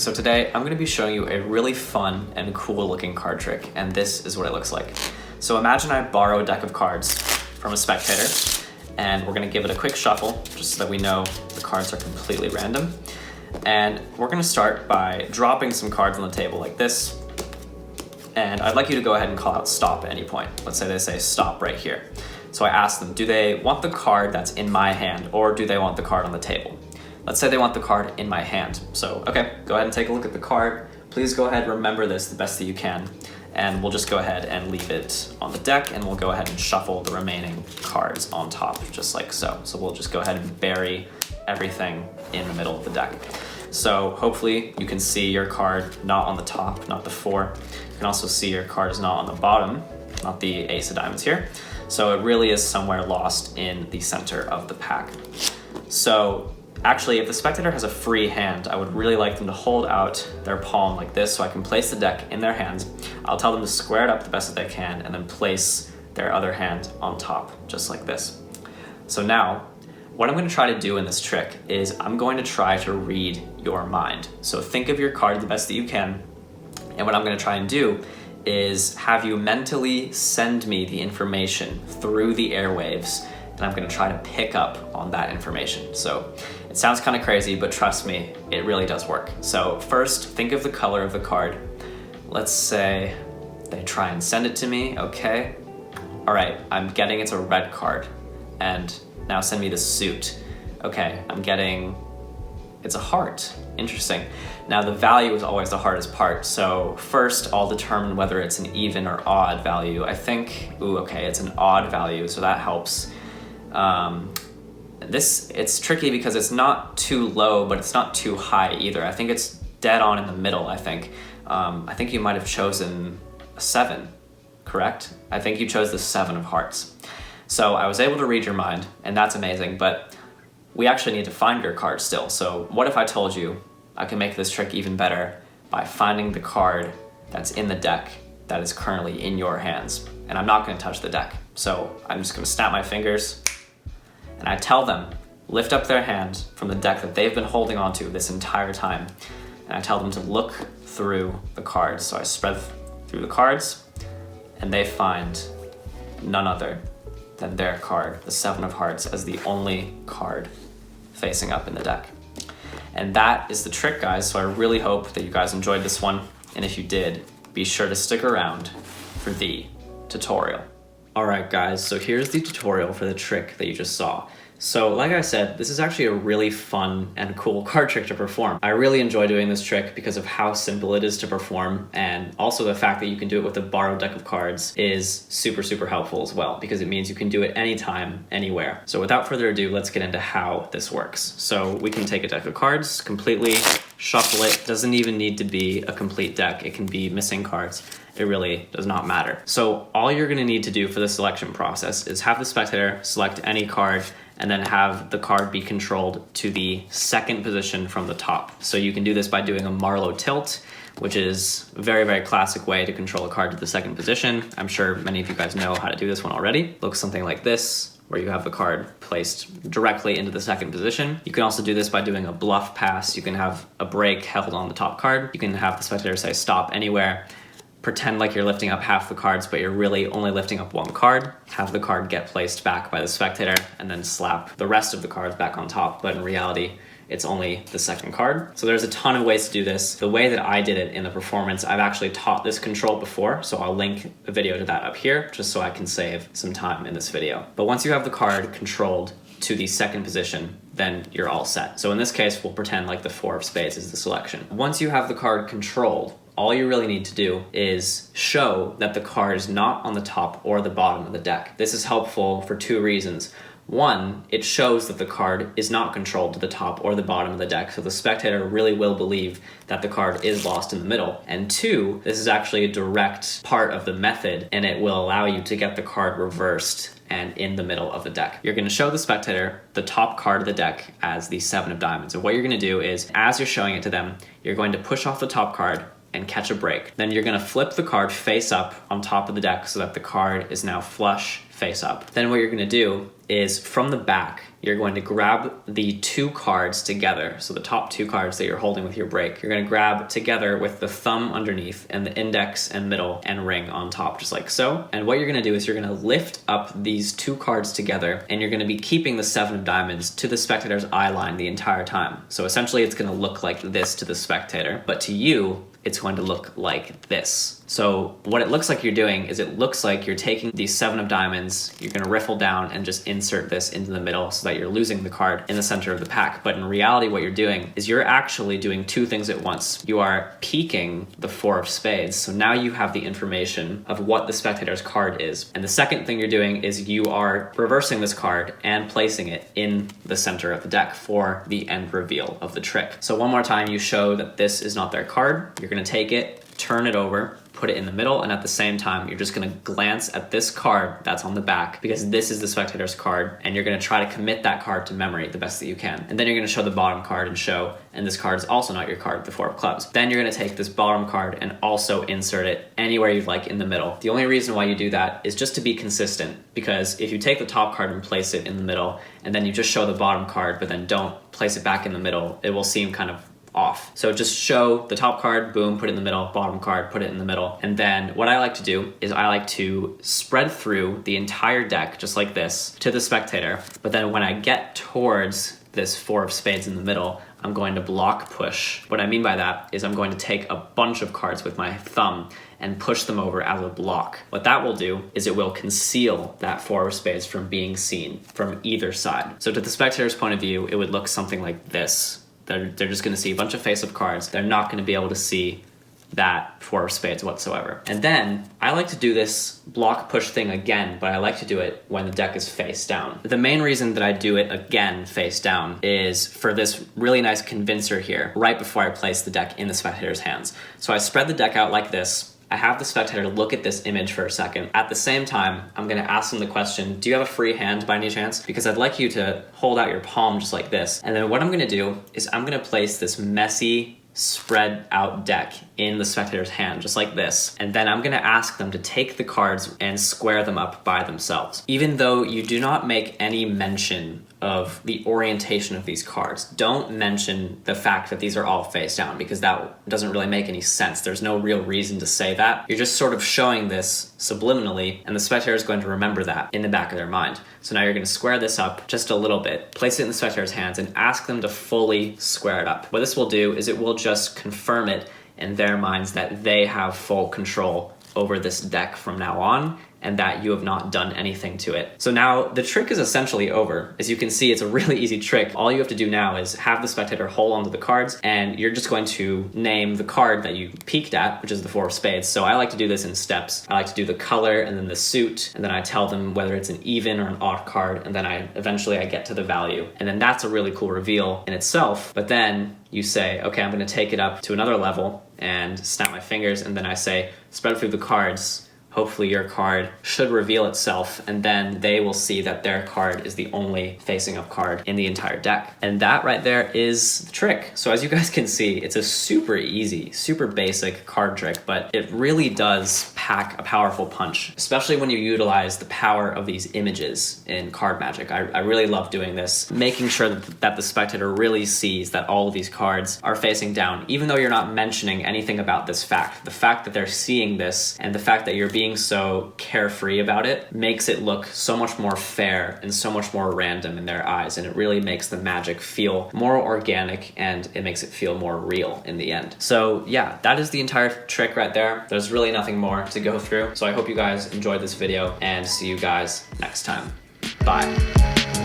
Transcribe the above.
So today I'm going to be showing you a really fun and cool looking card trick, and this is what it looks like. So imagine I borrow a deck of cards from a spectator, and we're going to give it a quick shuffle just so that we know the cards are completely random. And we're going to start by dropping some cards on the table like this. And I'd like you to go ahead and call out stop at any point. Let's say they say stop right here. So I ask them, do they want the card that's in my hand or do they want the card on the table? Let's say they want the card in my hand. So, okay, go ahead and take a look at the card. Please go ahead and remember this the best that you can. And we'll just go ahead and leave it on the deck, and we'll go ahead and shuffle the remaining cards on top, just like so. So we'll just go ahead and bury everything in the middle of the deck. So hopefully you can see your card not on the top, not the 4. You can also see your card is not on the bottom, not the ace of diamonds here. So it really is somewhere lost in the center of the pack. So actually, if the spectator has a free hand, I would really like them to hold out their palm like this so I can place the deck in their hands. I'll tell them to square it up the best that they can and then place their other hand on top, just like this. So now, what I'm going to try to do in this trick is I'm going to try to read your mind. So think of your card the best that you can, and what I'm going to try and do is have you mentally send me the information through the airwaves, and I'm going to try to pick up on that information. So it sounds kind of crazy, but trust me, it really does work. So first, think of the color of the card. Let's say they try and send it to me, okay. All right, I'm getting it's a red card, and now send me the suit. Okay, I'm getting, it's a heart. Interesting. Now the value is always the hardest part. So first I'll determine whether it's an even or odd value. I think, okay, it's an odd value, so that helps. It's tricky because it's not too low, but it's not too high either. I think it's dead on in the middle, I think. I think you might have chosen a 7, correct? I think you chose the 7 of hearts. So I was able to read your mind, and that's amazing, but we actually need to find your card still. So what if I told you I can make this trick even better by finding the card that's in the deck that is currently in your hands? And I'm not going to touch the deck. So I'm just going to snap my fingers, and I tell them, lift up their hand from the deck that they've been holding onto this entire time. And I tell them to look through the cards. So I spread through the cards, and they find none other than their card, the 7 of hearts, as the only card facing up in the deck. And that is the trick, guys. So I really hope that you guys enjoyed this one. And if you did, be sure to stick around for the tutorial. All right, guys, so here's the tutorial for the trick that you just saw. So like I said, this is actually a really fun and cool card trick to perform. I really enjoy doing this trick because of how simple it is to perform, and also the fact that you can do it with a borrowed deck of cards is super, super helpful as well, because it means you can do it anytime, anywhere. So without further ado, let's get into how this works. So we can take a deck of cards, completely shuffle it. Doesn't even need to be a complete deck. It can be missing cards. It really does not matter. So all you're gonna need to do for the selection process is have the spectator select any card and then have the card be controlled to the second position from the top. So you can do this by doing a Marlowe tilt, which is a very, very classic way to control a card to the second position. I'm sure many of you guys know how to do this one already. Looks something like this, where you have the card placed directly into the second position. You can also do this by doing a bluff pass. You can have a break held on the top card. You can have the spectator say stop anywhere. Pretend like you're lifting up half the cards, but you're really only lifting up one card. Have the card get placed back by the spectator, and then slap the rest of the cards back on top. But in reality, it's only the second card. So there's a ton of ways to do this. The way that I did it in the performance, I've actually taught this control before, so I'll link a video to that up here, just so I can save some time in this video. But once you have the card controlled to the second position, then you're all set. So in this case, we'll pretend like the 4 of spades is the selection. Once you have the card controlled, all you really need to do is show that the card is not on the top or the bottom of the deck. This is helpful for 2 reasons. One, it shows that the card is not controlled to the top or the bottom of the deck, so the spectator really will believe that the card is lost in the middle. And 2, this is actually a direct part of the method, and it will allow you to get the card reversed and in the middle of the deck. You're going to show the spectator the top card of the deck as the 7 of diamonds. And what you're going to do is, as you're showing it to them, you're going to push off the top card, and catch a break. Then you're gonna flip the card face up on top of the deck so that the card is now flush face up. Then what you're gonna do is from the back, you're going to grab the two cards together. So the top two cards that you're holding with your break, you're gonna grab together with the thumb underneath and the index and middle and ring on top, just like so. And what you're gonna do is you're gonna lift up these two cards together and you're gonna be keeping the 7 of diamonds to the spectator's eye line the entire time. So essentially it's gonna look like this to the spectator, but to you, it's going to look like this. So what it looks like you're doing is it looks like you're taking these 7 of diamonds, you're gonna riffle down and just insert this into the middle so that you're losing the card in the center of the pack. But in reality, what you're doing is you're actually doing two things at once. You are peeking the 4 of spades. So now you have the information of what the spectator's card is. And the second thing you're doing is you are reversing this card and placing it in the center of the deck for the end reveal of the trick. So one more time, you show that this is not their card. You're gonna take it, turn it over, put it in the middle, and at the same time, you're just gonna glance at this card that's on the back because this is the spectator's card, and you're gonna try to commit that card to memory the best that you can. And then you're gonna show the bottom card and show, and this card is also not your card, the 4 of clubs. Then you're gonna take this bottom card and also insert it anywhere you'd like in the middle. The only reason why you do that is just to be consistent, because if you take the top card and place it in the middle, and then you just show the bottom card, but then don't place it back in the middle, it will seem kind of off. So just show the top card, boom, put it in the middle, bottom card, put it in the middle. And then what I like to do is I like to spread through the entire deck, just like this, to the spectator. But then when I get towards this 4 of spades in the middle, I'm going to block push. What I mean by that is I'm going to take a bunch of cards with my thumb and push them over as a block. What that will do is it will conceal that 4 of spades from being seen from either side. So to the spectator's point of view, it would look something like this. They're just gonna see a bunch of face-up cards. They're not gonna be able to see that 4 of spades whatsoever. And then I like to do this block push thing again, but I like to do it when the deck is face down. The main reason that I do it again face down is for this really nice convincer here, right before I place the deck in the spectator's hands. So I spread the deck out like this. I have the spectator look at this image for a second. At the same time, I'm gonna ask them the question, do you have a free hand by any chance? Because I'd like you to hold out your palm just like this. And then what I'm gonna do is I'm gonna place this messy, spread out deck in the spectator's hand, just like this. And then I'm gonna ask them to take the cards and square them up by themselves. Even though you do not make any mention of the orientation of these cards. Don't mention the fact that these are all face down because that doesn't really make any sense. There's no real reason to say that. You're just sort of showing this subliminally and the spectator is going to remember that in the back of their mind. So now you're going to square this up just a little bit, place it in the spectator's hands and ask them to fully square it up. What this will do is it will just confirm it in their minds that they have full control over this deck from now on and that you have not done anything to it. So now the trick is essentially over. As you can see, it's a really easy trick. All you have to do now is have the spectator hold onto the cards and you're just going to name the card that you peeked at, which is the 4 of spades. So I like to do this in steps. I like to do the color and then the suit, and then I tell them whether it's an even or an odd card, and then eventually I get to the value. And then that's a really cool reveal in itself. But then you say, okay, I'm gonna take it up to another level and snap my fingers, and then I say, spread through the cards. Hopefully your card should reveal itself, and then they will see that their card is the only facing up card in the entire deck. And that right there is the trick. So as you guys can see, it's a super easy, super basic card trick, but it really does pack a powerful punch, especially when you utilize the power of these images in card magic. I really love doing this, making sure that the spectator really sees that all of these cards are facing down, even though you're not mentioning anything about this fact. The fact that they're seeing this and the fact that you're being so carefree about it makes it look so much more fair and so much more random in their eyes, and it really makes the magic feel more organic and it makes it feel more real in the end. So yeah, that is the entire trick right there. There's really nothing more to go through. So I hope you guys enjoyed this video and see you guys next time. Bye.